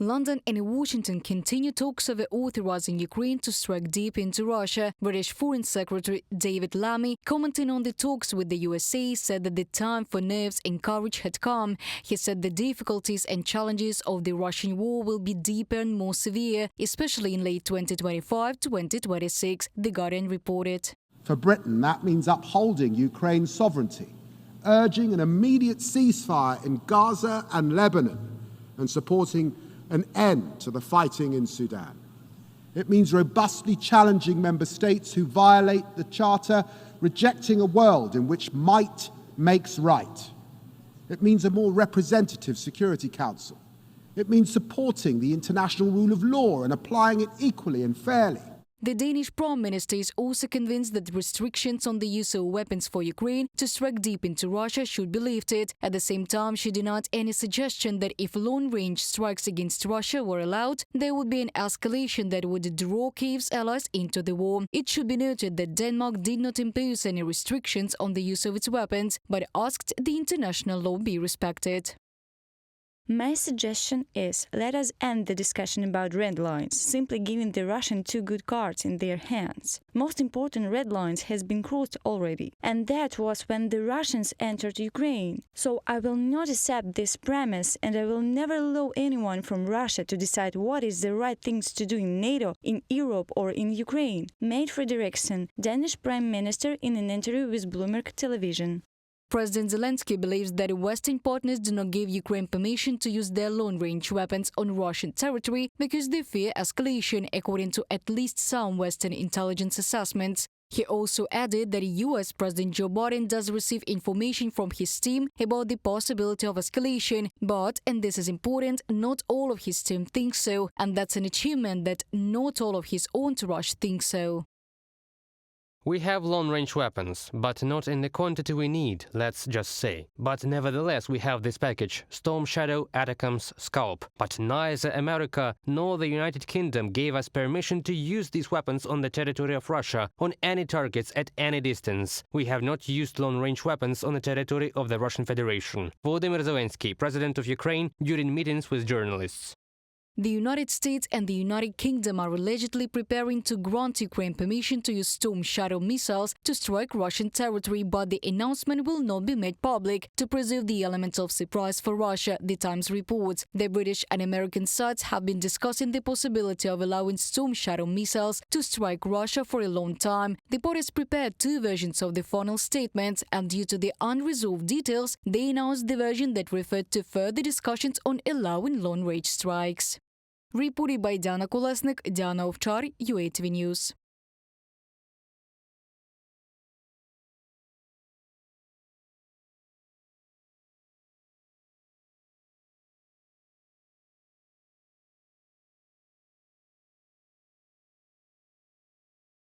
London and Washington continue talks over authorizing Ukraine to strike deep into Russia. British Foreign Secretary David Lammy, commenting on the talks with the USA, said that the time for nerves and courage had come. He said the difficulties and challenges of the Russian war will be deeper and more severe, especially in late 2025-2026, The Guardian reported. For Britain, that means upholding Ukraine's sovereignty, urging an immediate ceasefire in Gaza and Lebanon, and supporting an end to the fighting in Sudan. It means robustly challenging member states who violate the Charter, rejecting a world in which might makes right. It means a more representative Security Council. It means supporting the international rule of law and applying it equally and fairly. The Danish Prime Minister is also convinced that restrictions on the use of weapons for Ukraine to strike deep into Russia should be lifted. At the same time, she denied any suggestion that if long-range strikes against Russia were allowed, there would be an escalation that would draw Kyiv's allies into the war. It should be noted that Denmark did not impose any restrictions on the use of its weapons, but asked the international law be respected. My suggestion is, let us end the discussion about red lines, simply giving the Russians two good cards in their hands. Most important red lines has been crossed already, and that was when the Russians entered Ukraine. So I will not accept this premise, and I will never allow anyone from Russia to decide what is the right things to do in NATO, in Europe or in Ukraine. Mette Frederiksen, Danish Prime Minister, in an interview with Bloomberg Television. President Zelenskyy believes that Western partners do not give Ukraine permission to use their long-range weapons on Russian territory because they fear escalation, according to at least some Western intelligence assessments. He also added that US President Joe Biden does receive information from his team about the possibility of escalation, but, and this is important, not all of his team thinks so, and that's an achievement that not all of his entourage thinks so. We have long-range weapons, but not in the quantity we need, let's just say. But nevertheless, we have this package: Storm Shadow, ATACMS, Scalp. But neither America nor the United Kingdom gave us permission to use these weapons on the territory of Russia, on any targets at any distance. We have not used long-range weapons on the territory of the Russian Federation. Volodymyr Zelenskyy, President of Ukraine, during meetings with journalists. The United States and the United Kingdom are allegedly preparing to grant Ukraine permission to use Storm Shadow missiles to strike Russian territory, but the announcement will not be made public to preserve the element of surprise for Russia, The Times reports. The British and American sides have been discussing the possibility of allowing Storm Shadow missiles to strike Russia for a long time. The parties prepared two versions of the final statement, and due to the unresolved details, they announced the version that referred to further discussions on allowing long-range strikes. Reported by Diana Kolesnik, Diana Ovchar, UATV News.